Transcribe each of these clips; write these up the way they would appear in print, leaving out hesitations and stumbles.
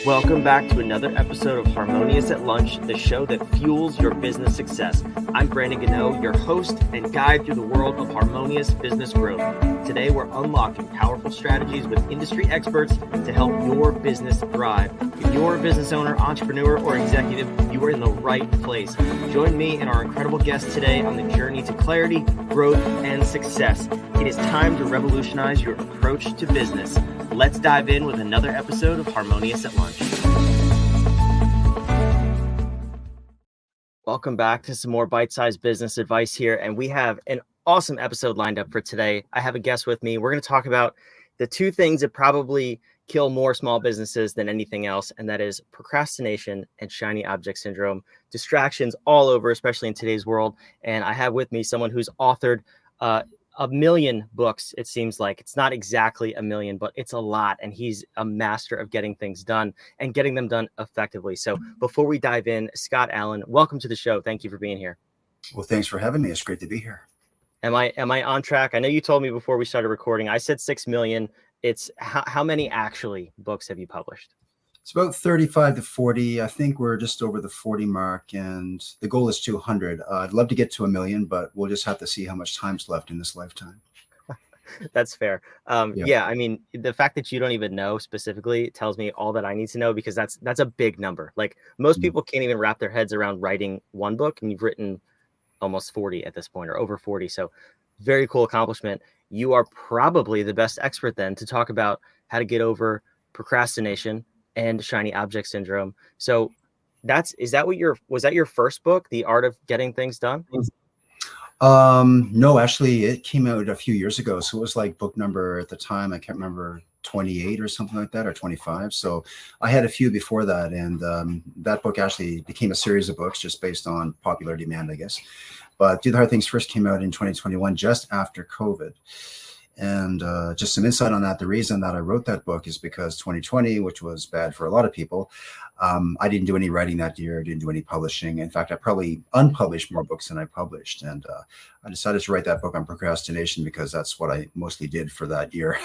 Welcome back to another episode of Harmonious at Lunch, the show that fuels your business success. I'm Brandon Ganot, your host and guide through the world of harmonious business growth. Today, we're unlocking powerful strategies with industry experts to help your business thrive. If you're a business owner, entrepreneur, or executive, you are in the right place. Join me and our incredible guest today on the journey to clarity, growth, and success. It is time to revolutionize your approach to business. Let's dive in with another episode of Harmonious at Lunch. Welcome back to some more bite-sized business advice here, and we have an awesome episode lined up for today. I have a guest with me. We're going to talk about the two things that probably kill more small businesses than anything else, and that is procrastination and shiny object syndrome. Distractions all over, especially in today's world. And I have with me someone who's authored a million books. It seems like it's not exactly a million, but it's a lot. And he's a master of getting things done and getting them done effectively. So before we dive in, Scott Allan, welcome to the show. Thank you for being here. Well, thanks for having me. It's great to be here. Am I on track? I know you told me before we started recording, I said 6 million. It's how many actually books have you published? It's about 35 to 40. I think we're just over the 40 mark, and the goal is 200. I'd love to get to 1 million, but we'll just have to see how much time's left in this lifetime. That's fair. Yeah, I mean, the fact that you don't even know specifically tells me all that I need to know, because that's a big number. Like most people can't even wrap their heads around writing one book, and you've written almost 40 at this point, or over 40. So very cool accomplishment. You are probably the best expert then to talk about how to get over procrastination and shiny object syndrome. So was that your first book, The Art of Getting Things Done? No, actually it came out a few years ago. So it was like book number at the time, I can't remember, 28 or something like that, or 25. So I had a few before that. And that book actually became a series of books just based on popular demand, I guess. But Do the Hard Things First came out in 2021, just after COVID. And just some insight on that. The reason that I wrote that book is because 2020, which was bad for a lot of people, I didn't do any writing that year. I didn't do any publishing. In fact, I probably unpublished more books than I published. And I decided to write that book on procrastination because that's what I mostly did for that year.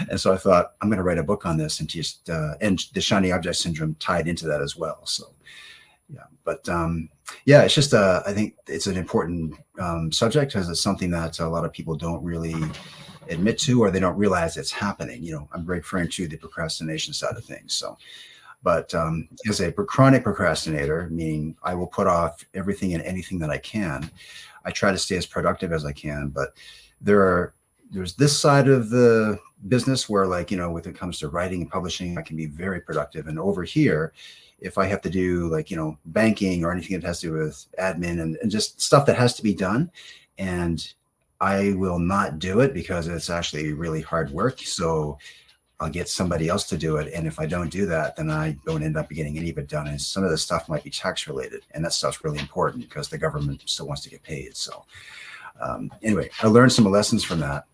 And so I thought, I'm going to write a book on this, and just and the shiny object syndrome tied into that as well. So yeah, but yeah, it's just I think it's an important subject, because it's something that a lot of people don't really admit to, or they don't realize it's happening. You know, I'm referring to the procrastination side of things. So, but as a chronic procrastinator, meaning I will put off everything and anything that I can. I try to stay as productive as I can, but there's this side of the business where, like, you know, when it comes to writing and publishing, I can be very productive. And over here, if I have to do, like, you know, banking or anything that has to do with admin and just stuff that has to be done, and I will not do it because it's actually really hard work. So I'll get somebody else to do it. And if I don't do that, then I don't end up getting any of it done. And some of the stuff might be tax related, and that stuff's really important because the government still wants to get paid. So anyway, I learned some lessons from that.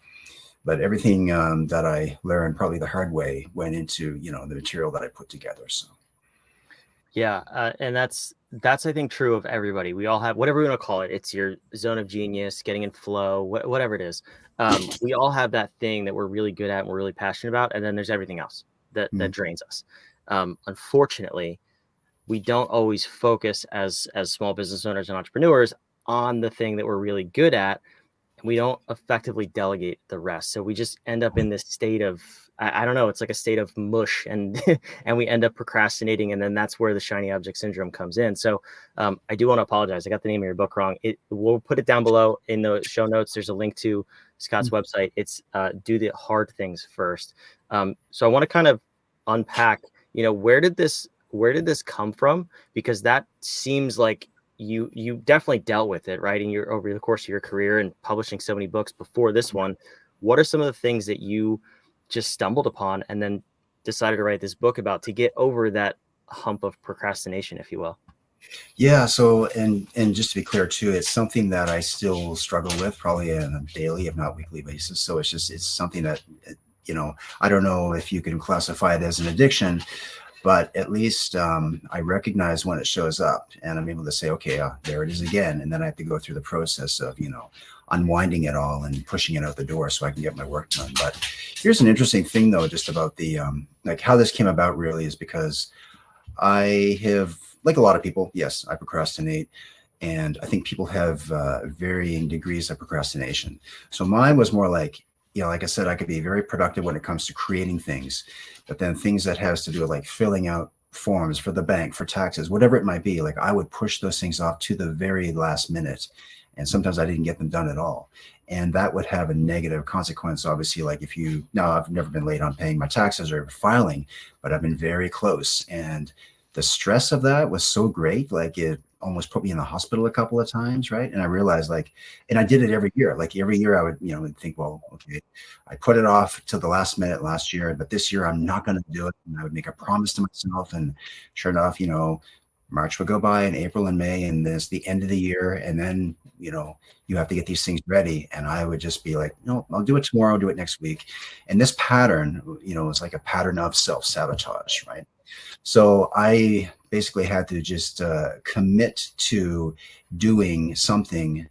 But everything that I learned probably the hard way went into, you know, the material that I put together. So. Yeah. And that's, I think, true of everybody. We all have whatever we want to call it. It's your zone of genius, getting in flow, whatever it is. We all have that thing that we're really good at and we're really passionate about. And then there's everything else that drains us. Unfortunately, we don't always focus as small business owners and entrepreneurs on the thing that we're really good at. And we don't effectively delegate the rest. So we just end up in this state of, I don't know, it's like a state of mush, and and we end up procrastinating, and then that's where the shiny object syndrome comes in. So I do want to apologize. I got the name of your book wrong. We'll put it down below in the show notes. There's a link to Scott's website. It's Do the Hard Things First. So I want to kind of unpack, you know, where did this come from? Because that seems like you definitely dealt with it, right? Over the course of your career and publishing so many books before this one. What are some of the things that you just stumbled upon and then decided to write this book about to get over that hump of procrastination, if you will? Yeah. So, and just to be clear too, it's something that I still struggle with probably on a daily, if not weekly basis. So it's something that, you know, I don't know if you can classify it as an addiction, but at least I recognize when it shows up, and I'm able to say, okay, there it is again. And then I have to go through the process of, you know, unwinding it all and pushing it out the door so I can get my work done. But here's an interesting thing though, just about the like how this came about really is because I have, like a lot of people, yes, I procrastinate. And I think people have varying degrees of procrastination. So mine was more like, like I said, I could be very productive when it comes to creating things, but then things that has to do with like filling out forms for the bank, for taxes, whatever it might be, like I would push those things off to the very last minute. And sometimes I didn't get them done at all. And that would have a negative consequence, obviously. Like if you, now I've never been late on paying my taxes or filing, but I've been very close. And the stress of that was so great. Like it almost put me in the hospital a couple of times. Right. And I realized like, and I did it every year. Like every year I would, would think, well, okay, I put it off to the last minute last year, but this year I'm not going to do it. And I would make a promise to myself. And sure enough, March would go by and April and May, and this the end of the year. And then, you have to get these things ready. And I would just be like, no, I'll do it tomorrow. I'll do it next week. And this pattern, is like a pattern of self-sabotage, right? So I basically had to just commit to doing something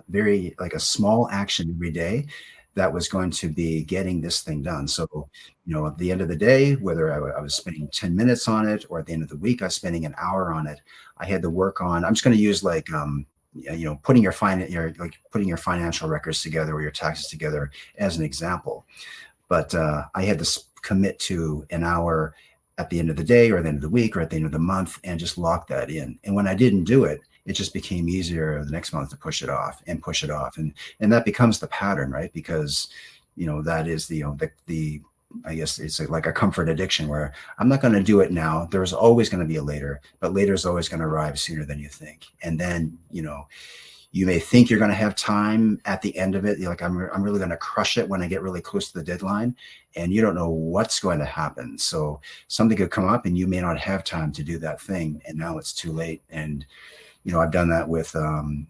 very like a small action every day that was going to be getting this thing done. So, at the end of the day, whether I was spending 10 minutes on it or at the end of the week, I was spending an hour on it. I had to work on, I'm just going to use like, putting your putting your financial records together or your taxes together as an example. But I had to commit to an hour at the end of the day or at the end of the week or at the end of the month and just lock that in. And when I didn't do it, it just became easier the next month to push it off and push it off. And that becomes the pattern, right? Because, that is the I guess it's like a comfort addiction where I'm not going to do it now. There's always going to be a later, but later is always going to arrive sooner than you think. And then, you may think you're going to have time at the end of it. You're like, I'm really going to crush it when I get really close to the deadline, and you don't know what's going to happen. So something could come up and you may not have time to do that thing. And now it's too late. And, I've done that with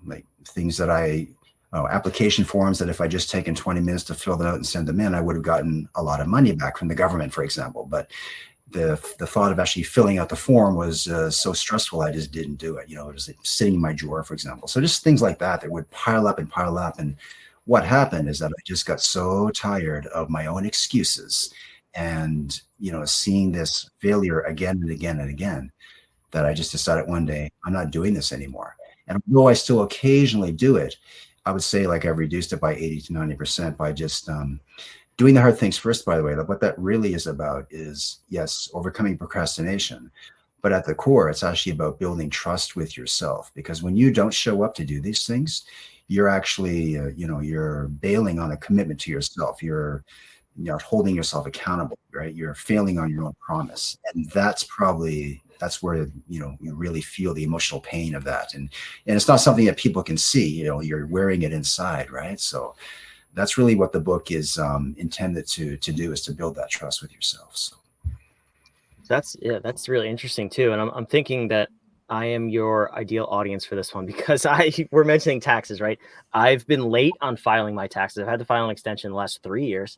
like things that application forms that if I just taken 20 minutes to fill them out and send them in, I would have gotten a lot of money back from the government, for example. But the thought of actually filling out the form was so stressful, I just didn't do it. It was sitting in my drawer, for example. So just things like that would pile up and pile up. And what happened is that I just got so tired of my own excuses and, seeing this failure again and again and again, that I just decided one day, I'm not doing this anymore. And although I still occasionally do it, I would say like I've reduced it by 80 to 90% by just doing the hard things first. By the way, what that really is about is, yes, overcoming procrastination. But at the core, it's actually about building trust with yourself. Because when you don't show up to do these things, you're actually, you're bailing on a commitment to yourself. You're holding yourself accountable, right? You're failing on your own promise. And that's where, you really feel the emotional pain of that. And it's not something that people can see, you're wearing it inside, right? So that's really what the book is intended to do, is to build that trust with yourself. So that's really interesting too. And I'm thinking that I am your ideal audience for this one because we're mentioning taxes, right? I've been late on filing my taxes. I've had to file an extension the last 3 years.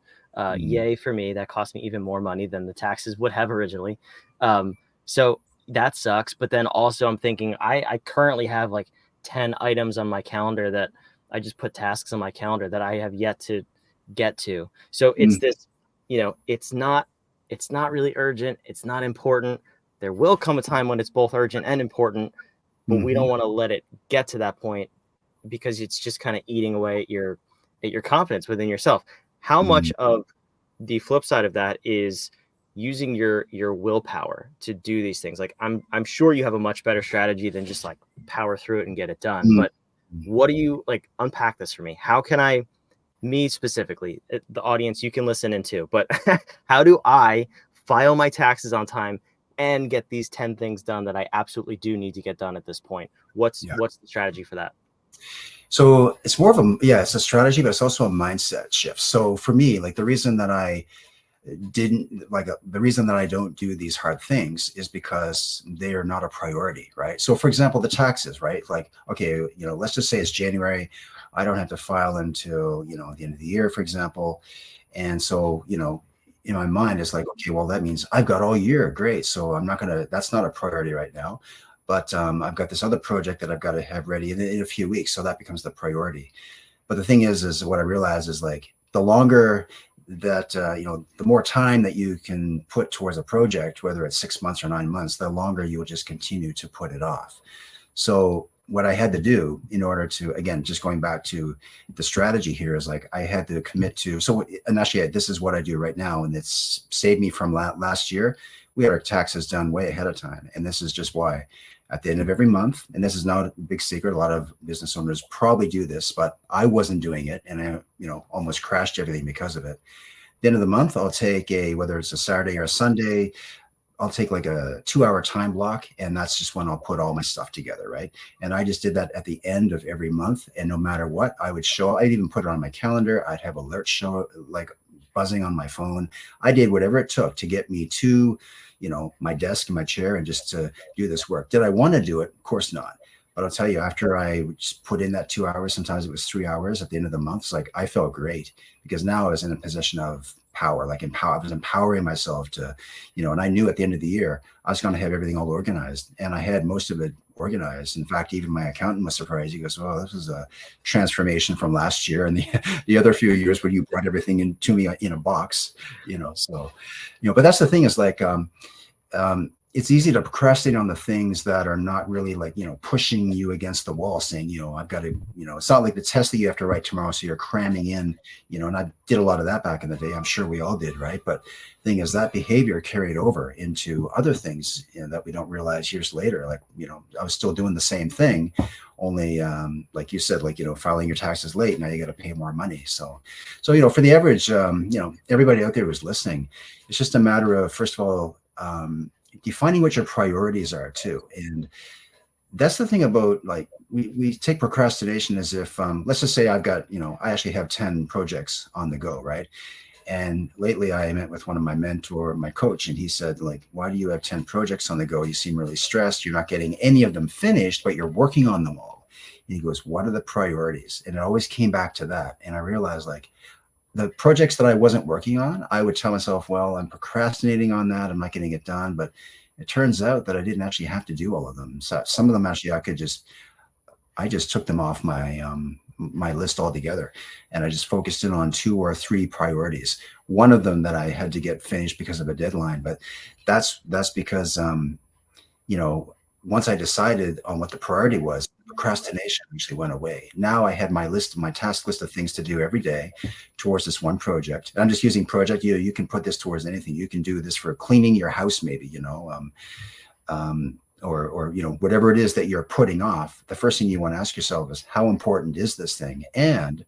Yay for me. That cost me even more money than the taxes would have originally. So that sucks. But then also I'm thinking I currently have like 10 items on my calendar that I just put tasks on my calendar that I have yet to get to. So it's this, it's not really urgent. It's not important. There will come a time when it's both urgent and important, but we don't want to let it get to that point because it's just kind of eating away at your confidence within yourself. How much of the flip side of that is using your willpower to do these things? Like I'm sure you have a much better strategy than just like power through it and get it done. But what do you like? Unpack this for me. How can me specifically, the audience, you can listen in too, but how do I file my taxes on time and get these 10 things done that I absolutely do need to get done at this point? What's the strategy for that? So it's more of it's a strategy, but it's also a mindset shift. So for me, like the reason that I don't do these hard things is because they are not a priority, right? So for example, the taxes, right? Like, okay, let's just say it's January. I don't have to file until, the end of the year, for example. And so, in my mind, it's like, okay, well, that means I've got all year. Great. So that's not a priority right now. But I've got this other project that I've got to have ready in a few weeks. So that becomes the priority. But the thing is what I realized is like the longer that the more time that you can put towards a project, whether it's 6 months or 9 months, the longer you will just continue to put it off. So what I had to do in order to, again, just going back to the strategy here, is like I had to commit to. So, and actually, this is what I do right now, and it's saved me from last year. We had our taxes done way ahead of time, and this is just why. At the end of every month, and this is not a big secret, a lot of business owners probably do this, but I wasn't doing it, and I, almost crashed everything because of it. At the end of the month, I'll take whether it's a Saturday or a Sunday, I'll take like a 2-hour time block, and that's just when I'll put all my stuff together, right? And I just did that at the end of every month, and no matter what, I'd even put it on my calendar. I'd have alerts show, like buzzing on my phone. I did whatever it took to get me to, my desk and my chair and just to do this work. Did I want to do it? Of course not. But I'll tell you, after I just put in that 2 hours, sometimes it was 3 hours at the end of the month, it's like I felt great, because now I was in a position of power, I was empowering myself to, and I knew at the end of the year, I was going to have everything all organized, and I had most of it organized. In fact, even my accountant was surprised. He goes, "Oh, this is a transformation from last year and the other few years when you brought everything to me in a box," so, but that's the thing, is like, it's easy to procrastinate on the things that are not really like, pushing you against the wall, saying, I've got to, it's not like the test that you have to write tomorrow, so you're cramming in, and I did a lot of that back in the day. I'm sure we all did, right? But the thing is, that behavior carried over into other things, that we don't realize years later. Like, I was still doing the same thing, only like you said, like, filing your taxes late, now you got to pay more money. So for the average, everybody out there who's listening, it's just a matter of, first of all, defining what your priorities are too. And that's the thing about, like, we take procrastination as if, let's just say I've got, I actually have 10 projects on the go, right? And lately I met with one of my coach, and he said, like, why do you have 10 projects on the go? You seem really stressed. You're not getting any of them finished, but you're working on them all. And he goes, what are the priorities? And it always came back to that. And I realized, like, the projects that I wasn't working on, I would tell myself, well, I'm procrastinating on that, I'm not getting it done. But it turns out that I didn't actually have to do all of them. So some of them actually I just took them off my list altogether, and I just focused in on 2 or 3 priorities. One of them that I had to get finished because of a deadline, but that's because once I decided on what the priority was, procrastination actually went away. Now I had my task list of things to do every day towards this one project. And I'm just using project. You can put this towards anything. You can do this for cleaning your house, maybe, or whatever it is that you're putting off. The first thing you want to ask yourself is, how important is this thing? And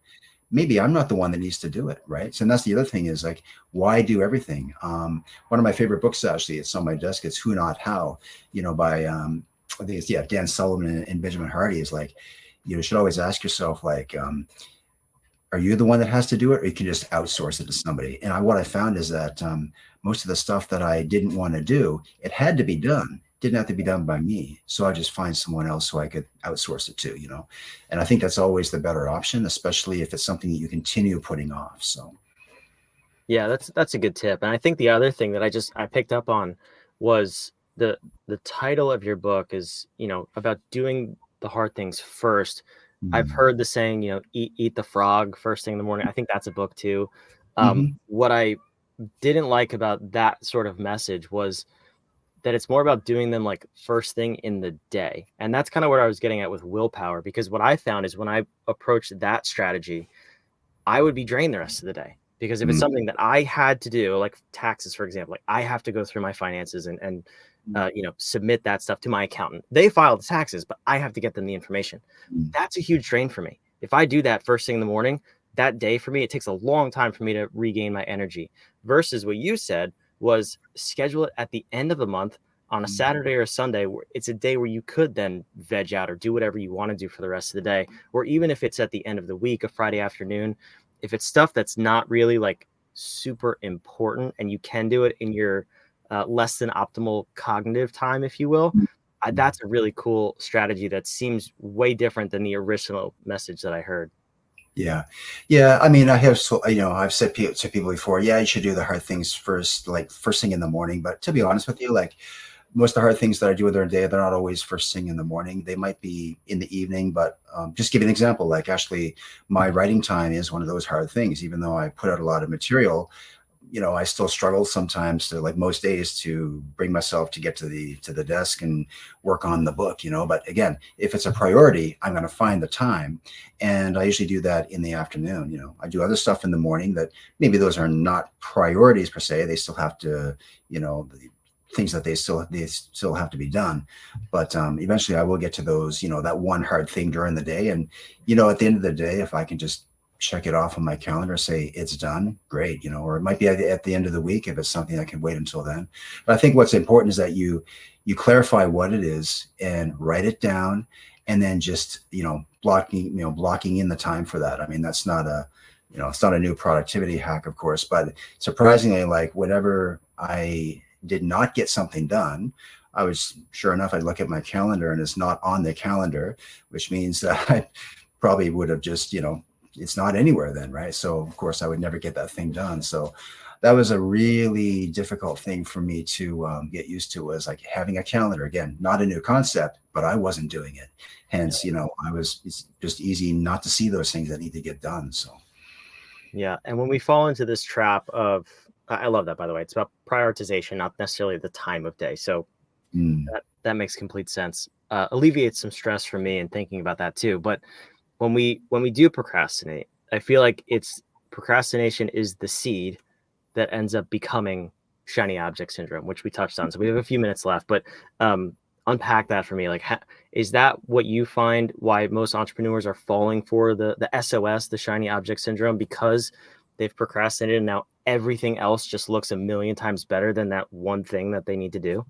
maybe I'm not the one that needs to do it, right? So, and that's the other thing, is like, why do everything? One of my favorite books, actually, it's on my desk. It's Who Not How, by I think it's Dan Sullivan and Benjamin Hardy. Is like, you should always ask yourself, like, are you the one that has to do it, or you can just outsource it to somebody? And what I found is that most of the stuff that I didn't want to do, it had to be done. Didn't have to be done by me. So I just find someone else who I could outsource it to, And I think that's always the better option, especially if it's something that you continue putting off. So. Yeah, that's a good tip. And I think the other thing that I picked up on was the title of your book is, about doing the hard things first. I've heard the saying, eat the frog first thing in the morning. I think that's a book too. What I didn't like about that sort of message was that it's more about doing them like first thing in the day. And that's kind of what I was getting at with willpower, because what I found is when I approached that strategy, I would be drained the rest of the day. Because if it's something that I had to do, like taxes, for example, like I have to go through my finances and submit that stuff to my accountant. They file the taxes, but I have to get them the information. That's a huge drain for me. If I do that first thing in the morning, that day for me, it takes a long time for me to regain my energy. Versus what you said was schedule it at the end of the month on a Saturday or a Sunday, where it's a day where you could then veg out or do whatever you want to do for the rest of the day. Or even if it's at the end of the week, a Friday afternoon, if it's stuff that's not really like super important and you can do it in your less than optimal cognitive time, if you will, that's a really cool strategy that seems way different than the original message that I heard. Yeah. Yeah. I mean, I've said to people before, yeah, you should do the hard things first, like first thing in the morning. But to be honest with you, like, most of the hard things that I do during the day, they're not always first thing in the morning. They might be in the evening, but just give you an example, like actually my writing time is one of those hard things. Even though I put out a lot of material, I still struggle sometimes to, like most days, to bring myself to get to the desk and work on the book, but again, if it's a priority, I'm going to find the time. And I usually do that in the afternoon. I do other stuff in the morning that maybe those are not priorities per se. They still have to, the things that they still have to be done. But eventually I will get to those, that one hard thing during the day. And, at the end of the day, if I can just check it off on my calendar, say it's done, great, or it might be at the end of the week if it's something that can wait until then. But I think what's important is that you clarify what it is and write it down, and then just blocking in the time for that. I mean, that's not it's not a new productivity hack, of course, but surprisingly, like whenever I did not get something done, I was, sure enough, I'd look at my calendar and it's not on the calendar, which means that I probably would have just, it's not anywhere then, right? So of course I would never get that thing done. So that was a really difficult thing for me to get used to, was like having a calendar. Again, not a new concept, but I wasn't doing it. Hence, it's just easy not to see those things that need to get done. So Yeah. And when we fall into this trap of, I love that, by the way, it's about prioritization, not necessarily the time of day. So that makes complete sense. Alleviates some stress for me and thinking about that too. But when we do procrastinate, I feel like procrastination is the seed that ends up becoming shiny object syndrome, which we touched on. So we have a few minutes left, but unpack that for me. Like, is that what you find why most entrepreneurs are falling for the SOS, the shiny object syndrome, because they've procrastinated and now everything else just looks a million times better than that one thing that they need to do?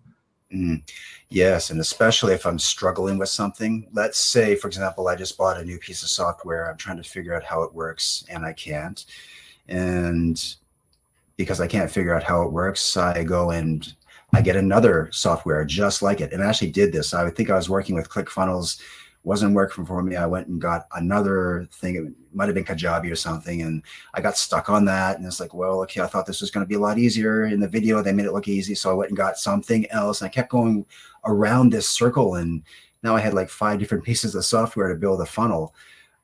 Yes, and especially if I'm struggling with something. Let's say, for example, I just bought a new piece of software. I'm trying to figure out how it works, and I can't. And because I can't figure out how it works, I go and I get another software just like it. And I actually did this. I would think I was working with ClickFunnels, wasn't working for me. I went and got another thing. It might have been Kajabi or something. And I got stuck on that. And it's like, well, okay, I thought this was going to be a lot easier. In the video, they made it look easy. So I went and got something else. And I kept going around this circle. And now I had like 5 different pieces of software to build a funnel,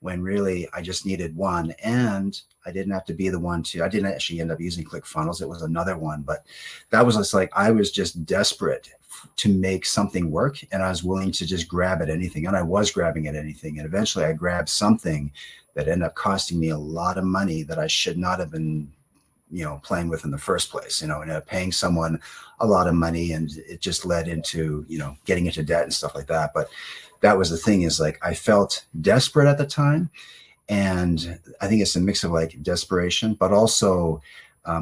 when really I just needed one. And I didn't have to be the one I didn't actually end up using ClickFunnels. It was another one, but that was just like, I was just desperate to make something work, and I was willing to just grab at anything. And I was grabbing at anything. And eventually I grabbed something that ended up costing me a lot of money that I should not have been, playing with in the first place, and paying someone a lot of money. And it just led into, getting into debt and stuff like that. But that was the thing, is like, I felt desperate at the time. And I think it's a mix of like desperation, but also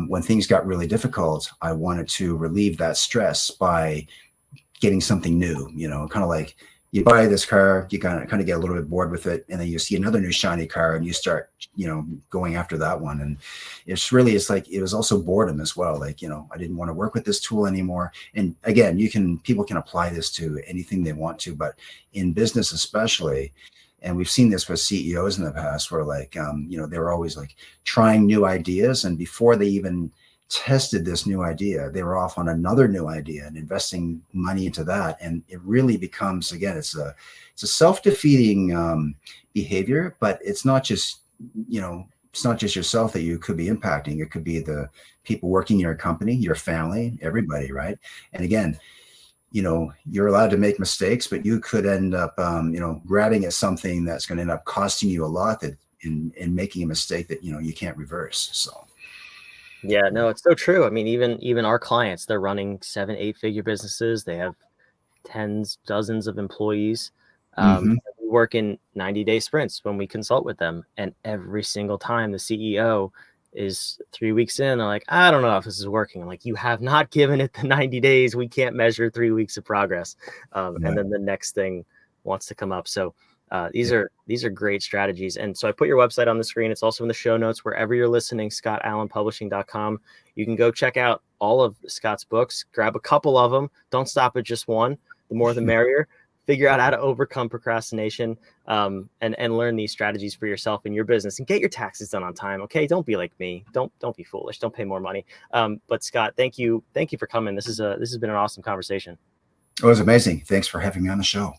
when things got really difficult, I wanted to relieve that stress by getting something new, kind of like you buy this car, you kind of get a little bit bored with it, and then you see another new shiny car and you start, going after that one. And it's like, it was also boredom as well. Like, I didn't want to work with this tool anymore. And again, people can apply this to anything they want to, but in business especially, and we've seen this with CEOs in the past, where like, they were always like trying new ideas. And before they even tested this new idea, they were off on another new idea and investing money into that. And it really becomes, again, it's a self-defeating behavior. But it's not just, it's not just yourself that you could be impacting. It could be the people working in your company, your family, everybody, right? And again, you're allowed to make mistakes, but you could end up, grabbing at something that's going to end up costing you a lot, that in making a mistake that, you can't reverse. So. Yeah, no, it's so true. I mean, even our clients, they're running 7, 8-figure businesses. They have tens, dozens of employees. Mm-hmm. We work in 90-day sprints when we consult with them. And every single time the CEO is 3 weeks in, they're like, I don't know if this is working. I'm like, you have not given it the 90 days. We can't measure 3 weeks of progress. And then the next thing wants to come up. So these are great strategies. And so I put your website on the screen. It's also in the show notes, wherever you're listening, scottallanpublishing.com. You can go check out all of Scott's books, grab a couple of them. Don't stop at just one. The more the merrier. Figure out how to overcome procrastination, and learn these strategies for yourself and your business, and get your taxes done on time. Okay. Don't be like me. Don't be foolish. Don't pay more money. But Scott, thank you for coming. This has been an awesome conversation. It was amazing. Thanks for having me on the show.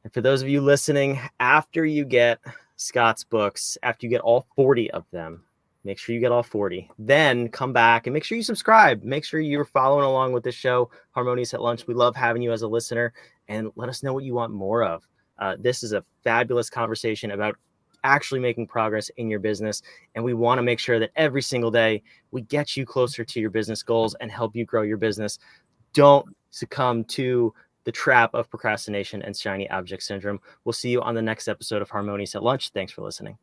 And for those of you listening, after you get Scott's books, after you get all 40 of them, make sure you get all 40. Then come back and make sure you subscribe. Make sure you're following along with this show, Harmonious at Lunch. We love having you as a listener, and let us know what you want more of. This is a fabulous conversation about actually making progress in your business. And we want to make sure that every single day we get you closer to your business goals and help you grow your business. Don't succumb to the trap of procrastination and shiny object syndrome. We'll see you on the next episode of Harmonious at Lunch. Thanks for listening.